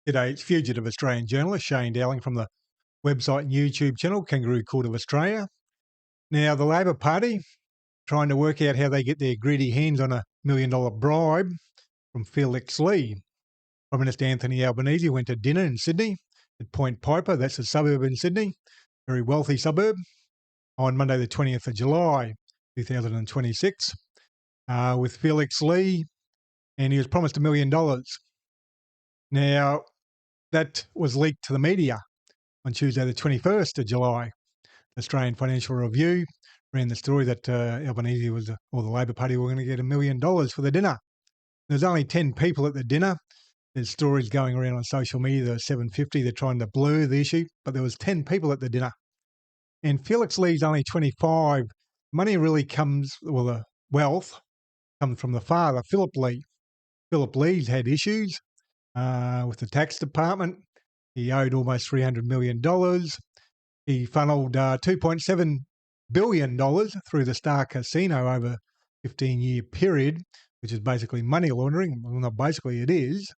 G'day, it's fugitive Australian journalist Shane Dowling from the website and YouTube channel Kangaroo Court of Australia. Now, the Labor Party trying to work out how they get their greedy hands on $1 million bribe from Felix Lee. Prime Minister Anthony Albanese went to dinner in Sydney at Point Piper, that's a suburb in Sydney, very wealthy suburb, on Monday the 20th of July 2026 with Felix Lee, and he was promised $1 million. Now, that was leaked to the media on Tuesday the 21st of July. The Australian Financial Review ran the story that Albanese or the Labor Party were going to get $1 million for the dinner. There's only 10 people at the dinner. There's stories going around on social media, there were 750, they're trying to blur the issue, but there was 10 people at the dinner. And Felix Lee's only 25. Money really comes, well, the wealth comes from the father, Philip Lee. Philip Lee's had issues with the tax department. He owed almost $300 million. He funneled $2.7 billion through the Star Casino over a 15-year period, which is basically money laundering. Well, not basically, it is.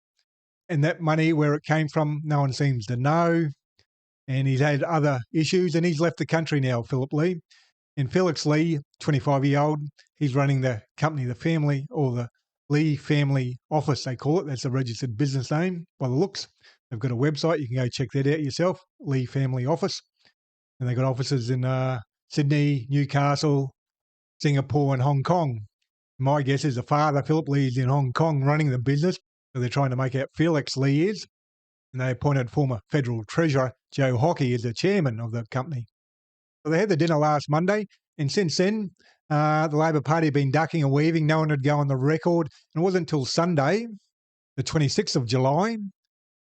And that money, where it came from, no one seems to know. And he's had other issues, and he's left the country now, Philip Lee. And Felix Lee, 25-year-old, he's running the company, the family, or the Lee Family Office, they call it. That's a registered business name by the looks. They've got a website. You can go check that out yourself, Lee Family Office. And they've got offices in Sydney, Newcastle, Singapore and Hong Kong. My guess is the father, Philip Lee, is in Hong Kong running the business. So they're trying to make out Felix Lee is. And they appointed former Federal Treasurer Joe Hockey as the chairman of the company. So they had the dinner last Monday. And since then, the Labor Party have been ducking and weaving. No one would go on the record. And it wasn't until Sunday, the 26th of July,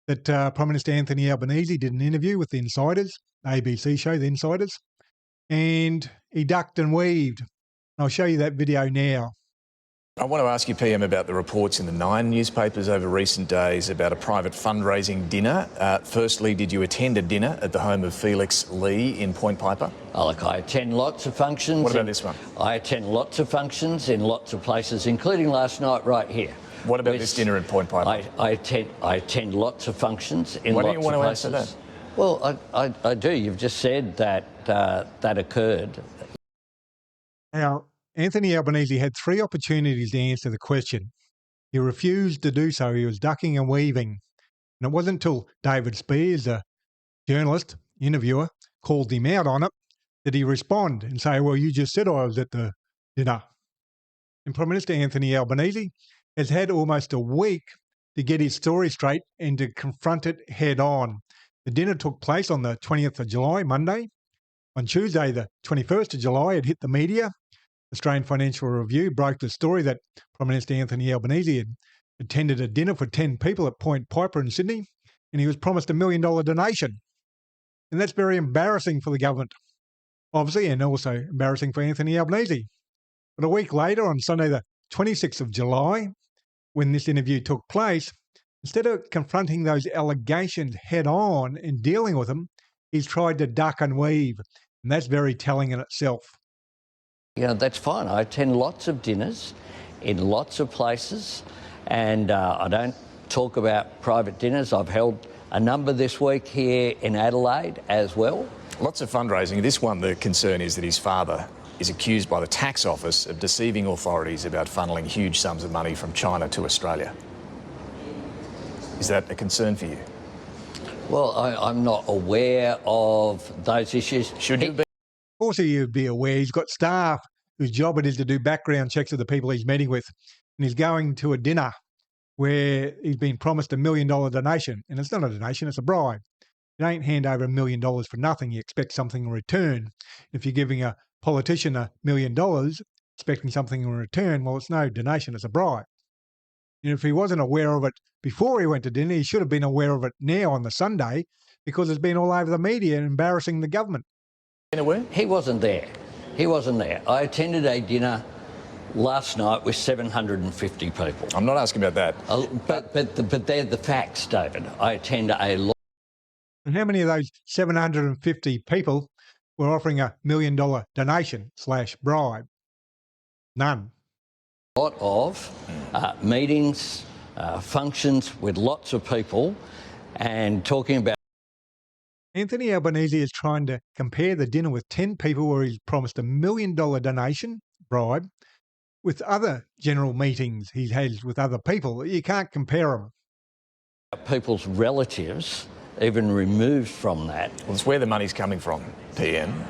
that Prime Minister Anthony Albanese did an interview with the Insiders, the ABC show, The Insiders, and he ducked and weaved. And I'll show you that video now. I want to ask you, PM, about the reports in the Nine newspapers over recent days about a private fundraising dinner. Firstly, did you attend a dinner at the home of Felix Lee in Point Piper? Oh, look, I attend lots of functions. What about this one? I attend lots of functions in lots of places, including last night right here. What about this dinner at Point Piper? I attend lots of functions in lots of places. Why do you want to answer that? Well, I do. You've just said that that occurred. Now, Anthony Albanese had 3 opportunities to answer the question. He refused to do so. He was ducking and weaving. And it wasn't until David Spears, a journalist, interviewer, called him out on it, that he respond and say, well, you just said I was at the dinner. And Prime Minister Anthony Albanese has had almost a week to get his story straight and to confront it head on. The dinner took place on the 20th of July, Monday. On Tuesday, the 21st of July, it hit the media. Australian Financial Review broke the story that Prime Minister Anthony Albanese had attended a dinner for 10 people at Point Piper in Sydney, and he was promised $1 million donation. And that's very embarrassing for the government, obviously, and also embarrassing for Anthony Albanese. But a week later, on Sunday the 26th of July, when this interview took place, instead of confronting those allegations head on and dealing with them, he's tried to duck and weave, and that's very telling in itself. You know, that's fine. I attend lots of dinners in lots of places, and I don't talk about private dinners. I've held a number this week here in Adelaide as well. Lots of fundraising. This one, the concern is that his father is accused by the tax office of deceiving authorities about funneling huge sums of money from China to Australia. Is that a concern for you? Well, I'm not aware of those issues. Should you be? Of course you'd be aware. He's got staff whose job it is to do background checks of the people he's meeting with. And he's going to a dinner where he's been promised $1 million donation. And it's not a donation, it's a bribe. You don't hand over $1 million for nothing. You expect something in return. If you're giving a politician $1 million, expecting something in return, well, it's no donation, it's a bribe. And if he wasn't aware of it before he went to dinner, he should have been aware of it now on the Sunday, because it's been all over the media and embarrassing the government. He wasn't there. He wasn't there. I attended a dinner last night with 750 people. I'm not asking about that. But they're the facts, David. I attend a lot. And how many of those 750 people were offering $1 million donation / bribe? None. A lot of meetings, functions with lots of people, and talking about Anthony Albanese is trying to compare the dinner with 10 people where he's promised $1 million donation, bribe, with other general meetings he has with other people. You can't compare them. people's relatives, even removed from that. Well, it's where the money's coming from, PM.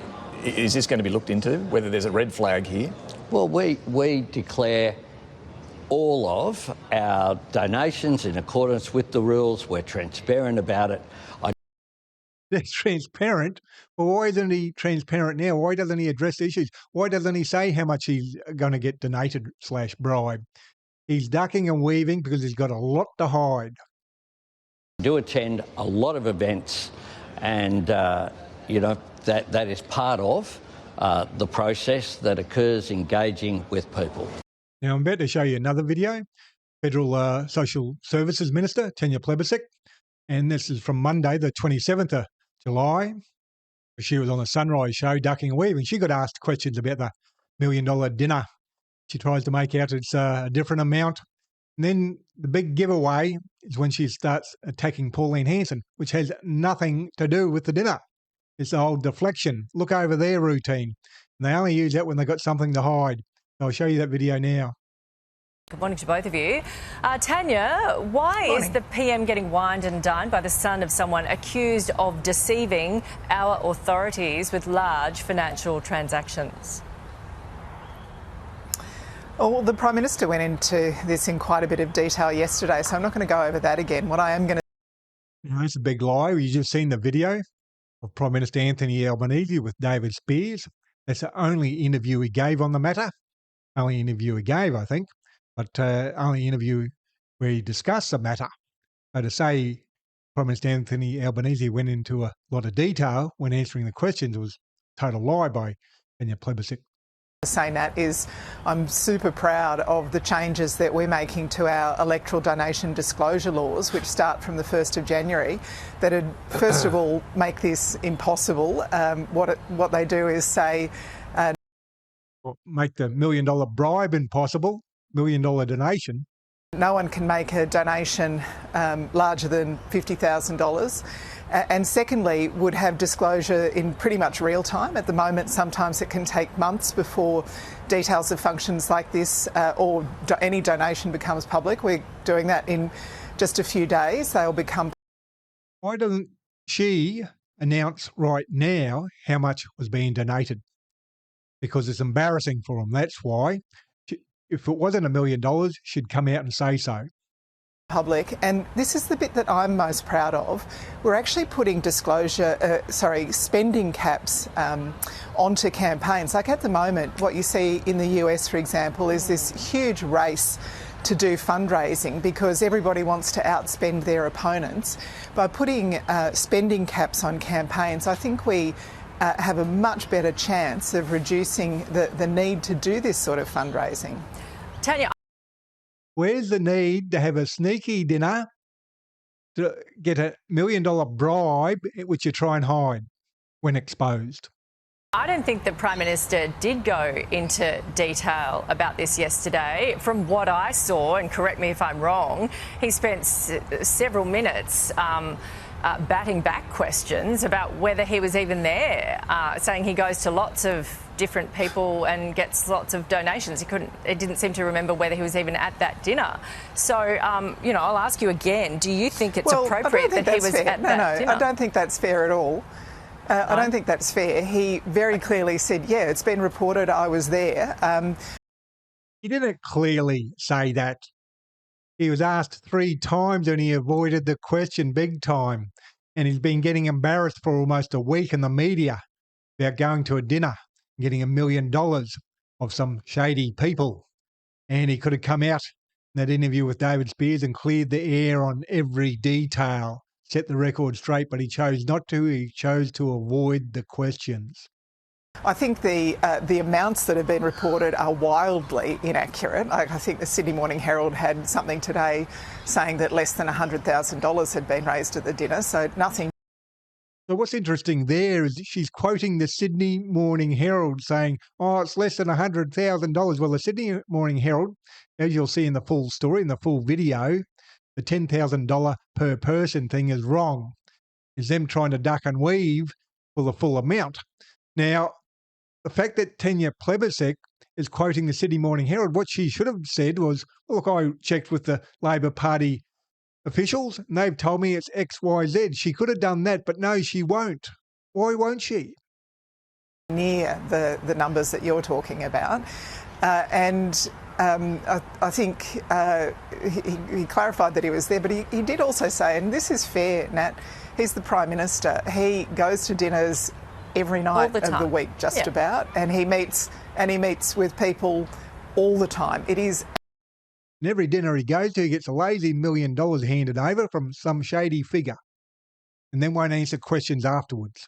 Is this going to be looked into, whether there's a red flag here? Well, we declare all of our donations in accordance with the rules. We're transparent about it. That's transparent. Well, why isn't he transparent now? Why doesn't he address the issues? Why doesn't he say how much he's going to get donated / bribe? He's ducking and weaving because he's got a lot to hide. I do attend a lot of events, and you know, that is part of the process that occurs engaging with people. Now, I'm about to show you another video. Federal Social Services Minister, Tanya Plibersek, and this is from Monday, the 27th of July. She was on the Sunrise show, ducking and weaving. She got asked questions about the $1 million dinner. She tries to make out it's a different amount. And then the big giveaway is when she starts attacking Pauline Hanson, which has nothing to do with the dinner. It's the whole deflection. Look over their routine. And they only use that when they've got something to hide. I'll show you that video now. Good morning to both of you. Tanya, why is the PM getting wined and dined by the son of someone accused of deceiving our authorities with large financial transactions? Well, the Prime Minister went into this in quite a bit of detail yesterday, so I'm not going to go over that again. What I am going to... It's a big lie. You've just seen the video of Prime Minister Anthony Albanese with David Spears. That's the only interview he gave on the matter. Only interview he gave, I think. But only interview where he discussed the matter. So to say Prime Minister Anthony Albanese went into a lot of detail when answering the questions was a total lie by Tanya Plibersek. Saying that is, I'm super proud of the changes that we're making to our electoral donation disclosure laws, which start from the 1st of January, that would, first of all, make this impossible. What they do is say... make the $1 million bribe impossible. $1 million donation. No one can make a donation larger than $50,000. And secondly, would have disclosure in pretty much real time. At the moment, sometimes it can take months before details of functions like this or any donation becomes public. We're doing that in just a few days. They'll become... Why doesn't she announce right now how much was being donated? Because it's embarrassing for them. That's why. If it wasn't $1 million, she'd come out and say so. Public, and this is the bit that I'm most proud of. We're actually putting spending caps onto campaigns. Like at the moment, what you see in the US, for example, is this huge race to do fundraising because everybody wants to outspend their opponents. By putting spending caps on campaigns, I think we have a much better chance of reducing the need to do this sort of fundraising. Tanya, where's the need to have a sneaky dinner to get $1 million bribe, which you try and hide when exposed? I don't think the Prime Minister did go into detail about this yesterday. From what I saw, and correct me if I'm wrong, he spent several minutes batting back questions about whether he was even there, saying he goes to lots of different people and gets lots of donations. It didn't seem to remember whether he was even at that dinner. So, you know, I'll ask you again, do you think it's appropriate that he was at that dinner? No, I don't think that's fair at all. I don't think that's fair. He very clearly said, yeah, it's been reported I was there. He didn't clearly say that. He was asked 3 times and he avoided the question big time. And he's been getting embarrassed for almost a week in the media about going to a dinner and getting $1 million of some shady people. And he could have come out in that interview with David Spears and cleared the air on every detail, set the record straight, but he chose not to. He chose to avoid the questions. I think the amounts that have been reported are wildly inaccurate. I think the Sydney Morning Herald had something today saying that less than $100,000 had been raised at the dinner, so nothing. So what's interesting there is she's quoting the Sydney Morning Herald saying, oh, it's less than $100,000. Well, the Sydney Morning Herald, as you'll see in the full story, in the full video, the $10,000 per person thing is wrong. Is them trying to duck and weave for the full amount. Now, the fact that Tanya Plibersek is quoting the Sydney Morning Herald, what she should have said was, look, I checked with the Labor Party officials and they've told me it's X, Y, Z. She could have done that, but no, she won't. Why won't she? Near the numbers that you're talking about. I think he clarified that he was there, but he did also say, and this is fair, Nat, he's the Prime Minister. He goes to dinners every night of the week, just about, and he meets with people all the time. It is. And every dinner he goes to, he gets a lazy $1 million handed over from some shady figure and then won't answer questions afterwards.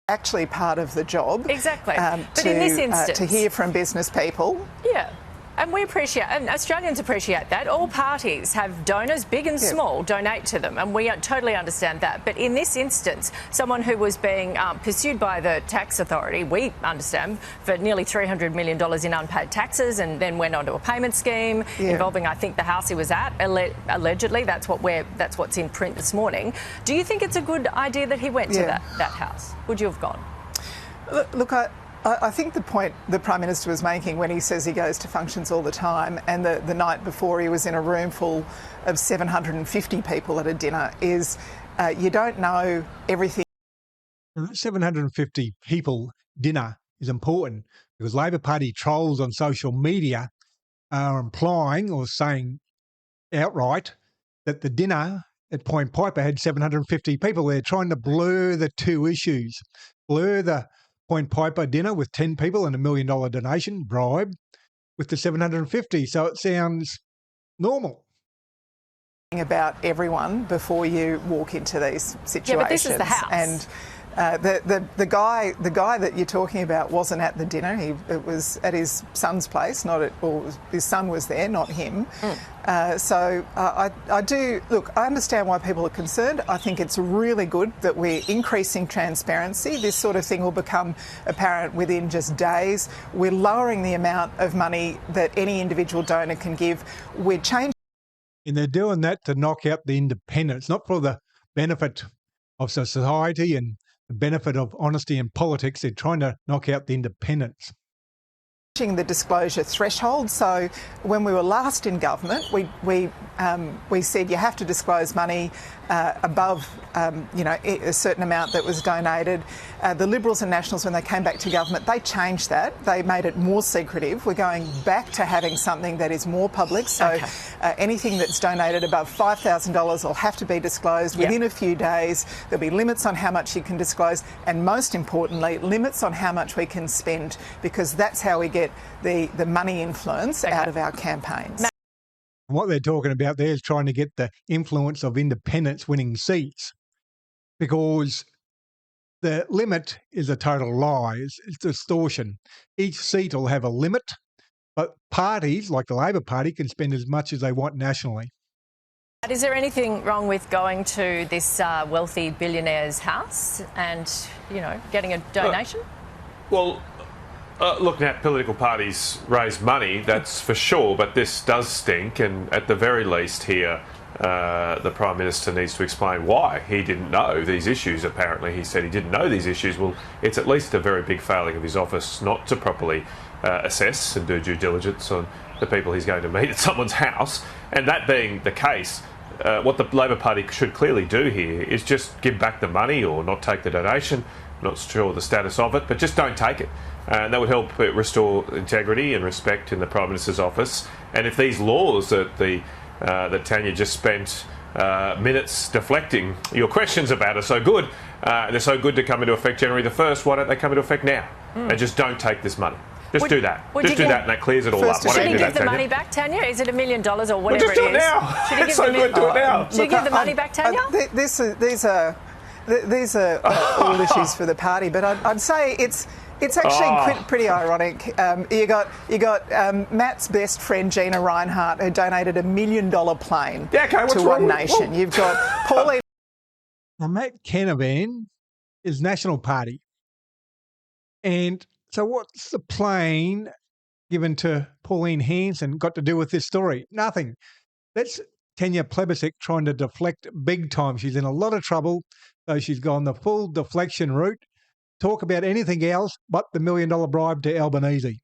Actually part of the job. Exactly. But in this instance, to hear from business people. Yeah. And we appreciate, and Australians appreciate that. All parties have donors, big and small, donate to them, and we totally understand that. But in this instance, someone who was being pursued by the tax authority, we understand, for nearly $300 million in unpaid taxes, and then went onto a payment scheme involving, I think, the house he was at. Allegedly, that's what's in print this morning. Do you think it's a good idea that he went to that house? Would you have gone? Look, I think the point the Prime Minister was making when he says he goes to functions all the time, and the night before he was in a room full of 750 people at a dinner, is you don't know everything. 750 people dinner is important because Labor Party trolls on social media are implying or saying outright that the dinner at Point Piper had 750 people. They're trying to blur the two issues, blur the Point Piper dinner with 10 people and $1 million donation, bribe, with the 750. So it sounds normal. About everyone before you walk into these situations. Yeah, but this is the house. And the guy that you're talking about wasn't at the dinner. It was at his son's place, his son was there, not him. I do look. I understand why people are concerned. I think it's really good that we're increasing transparency. This sort of thing will become apparent within just days. We're lowering the amount of money that any individual donor can give. We're changing. And they're doing that to knock out the independents, not for the benefit of society and the benefit of honesty in politics. They're trying to knock out the independents. The disclosure threshold. So when we were last in government, we said you have to disclose money above a certain amount that was donated. The Liberals and Nationals, when they came back to government, they changed that. They made it more secretive. We're going back to having something that is more public. So anything that's donated above $5,000 will have to be disclosed within a few days. There'll be limits on how much you can disclose, and most importantly, limits on how much we can spend, because that's how we get the money influence out of our campaigns. What they're talking about there is trying to get the influence of independents winning seats, because the limit is a total lie. It's distortion. Each seat will have a limit, but parties like the Labor Party can spend as much as they want nationally. Is there anything wrong with going to this wealthy billionaire's house and, getting a donation? Look, Nat, political parties raise money, that's for sure, but this does stink, and at the very least here, the Prime Minister needs to explain why he didn't know these issues. Apparently he said he didn't know these issues. Well, it's at least a very big failing of his office not to properly assess and do due diligence on the people he's going to meet at someone's house. And that being the case, what the Labor Party should clearly do here is just give back the money or not take the donation. I'm not sure the status of it, but just don't take it. And that would help restore integrity and respect in the Prime Minister's office. And if these laws that Tanya just spent minutes deflecting your questions about are so good, and they're so good to come into effect January the 1st, why don't they come into effect now? And just don't take this money. Just do that. Just do that, and that clears it all up. Should he give the money back, Tanya? Is it $1 million or whatever it is? Just do it now. It's so good, do it now. Should he give the money back, Tanya? These are all issues for the party, but I'd say it's actually pretty ironic. You got Matt's best friend Gina Reinhart, who donated $1 million plane to One Nation. You've got Pauline. Now, Matt Canavan is National Party, and so what's the plane given to Pauline Hanson got to do with this story? Nothing. Let's Tanya Plibersek trying to deflect big time. She's in a lot of trouble, so she's gone the full deflection route. Talk about anything else but the $1 million bribe to Albanese.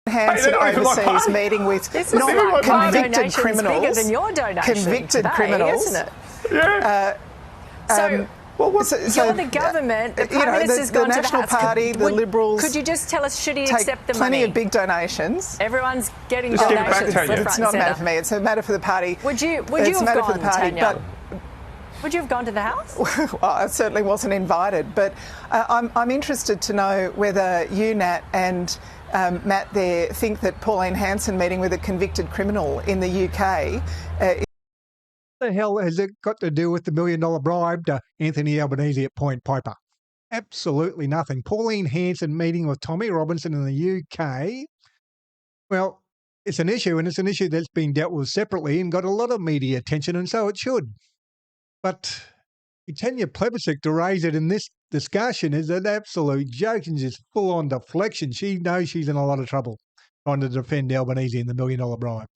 Hansen overseas meeting with not convicted criminals. Bigger than your donation convicted today, criminals, isn't it? Yeah. So so you're the government. The Prime Minister's the gone to National the House. Party, the Liberals. Could you just tell us, should he take accept the plenty money? of big donations. Everyone's getting Just give it back, donations. Tanya. It's not a matter for me. It's a matter for the party. Would you have gone, Tanya? Would you have gone to the House? Well, I certainly wasn't invited, but I'm interested to know whether you, Nat, and Matt there think that Pauline Hanson meeting with a convicted criminal in the UK. What the hell has it got to do with the $1 million bribe to Anthony Albanese at Point Piper? Absolutely nothing. Pauline Hanson meeting with Tommy Robinson in the UK. Well, it's an issue, and it's an issue that's been dealt with separately and got a lot of media attention, and so it should. But Tanya Plibersek to raise it in this discussion is an absolute joke and just full-on deflection. She knows she's in a lot of trouble trying to defend Albanese in the $1 million bribe.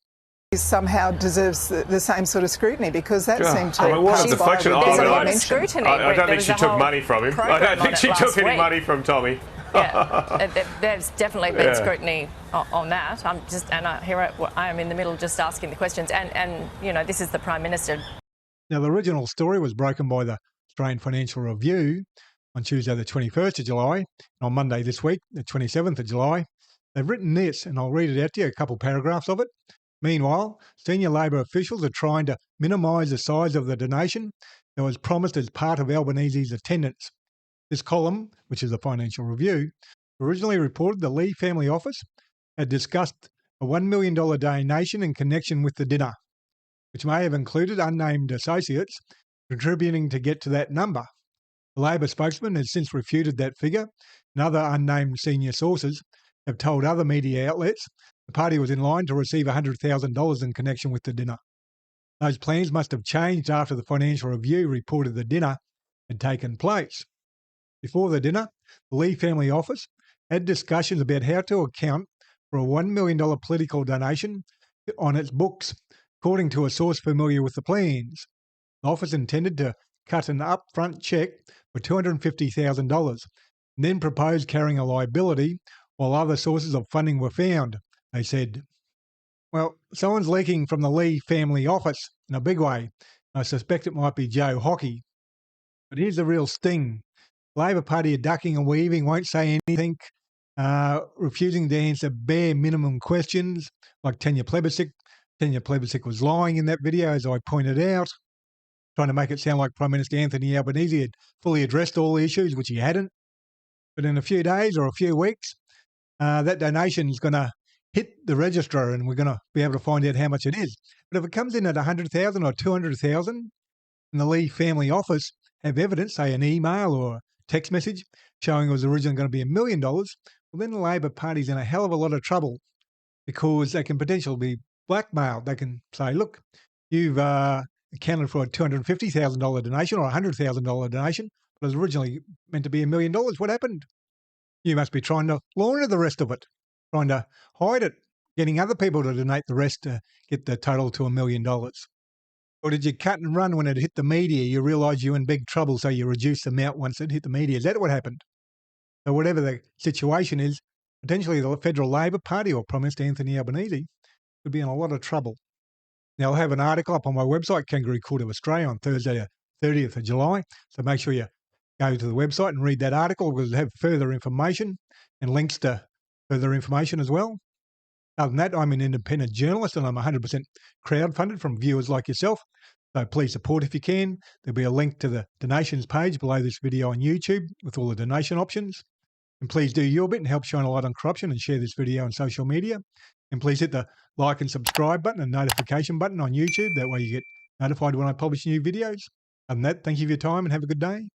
Somehow deserves the same sort of scrutiny, because that seemed to what a deflection. There's a lot of scrutiny. I don't think she took money from him. I don't think she took any money from Tommy. Yeah, there's definitely been scrutiny on that. Here I am in the middle just asking the questions, and you know, this is the Prime Minister. Now, the original story was broken by the Australian Financial Review on Tuesday the 21st of July, and on Monday this week, the 27th of July. They've written this, and I'll read it out to you, a couple paragraphs of it. Meanwhile, senior Labor officials are trying to minimise the size of the donation that was promised as part of Albanese's attendance. This column, which is the Financial Review, originally reported the Lee family office had discussed a $1 million donation in connection with the dinner, which may have included unnamed associates contributing to get to that number. The Labor spokesman has since refuted that figure, and other unnamed senior sources have told other media outlets the party was in line to receive $100,000 in connection with the dinner. Those plans must have changed after the Financial Review reported the dinner had taken place. Before the dinner, the Lee family office had discussions about how to account for a $1 million political donation on its books, according to a source familiar with the plans. The office intended to cut an upfront cheque for $250,000 and then proposed carrying a liability while other sources of funding were found, they said. Well, someone's leaking from the Lee family office in a big way. I suspect it might be Joe Hockey. But here's the real sting. The Labor Party are ducking and weaving, won't say anything, refusing to answer bare minimum questions like Tanya Plibersek. Tanya Plibersek was lying in that video, as I pointed out, trying to make it sound like Prime Minister Anthony Albanese had fully addressed all the issues, which he hadn't. But in a few days or a few weeks, that donation is going to hit the register and we're going to be able to find out how much it is. But if it comes in at $100,000 or $200,000 and the Lee family office have evidence, say an email or a text message showing it was originally going to be $1 million, well, then the Labor Party's in a hell of a lot of trouble because they can potentially be blackmailed. They can say, look, you've accounted for a $250,000 donation or a $100,000 donation, but it was originally meant to be $1 million. What happened? You must be trying to launder the rest of it, trying to hide it, getting other people to donate the rest to get the total to $1 million. Or did you cut and run when it hit the media? You realised you were in big trouble, so you reduced the amount once it hit the media. Is that what happened? So whatever the situation is, potentially the Federal Labor Party or Prime Minister Anthony Albanese could be in a lot of trouble. Now, I'll have an article up on my website, Kangaroo Court of Australia, on Thursday, 30th of July. So make sure you go to the website and read that article. We'll have further information and links to further information as well. Other than that, I'm an independent journalist and I'm 100% crowdfunded from viewers like yourself. So please support if you can. There'll be a link to the donations page below this video on YouTube with all the donation options. And please do your bit and help shine a light on corruption and share this video on social media. And please hit the like and subscribe button and notification button on YouTube. That way you get notified when I publish new videos. Other than that, thank you for your time and have a good day.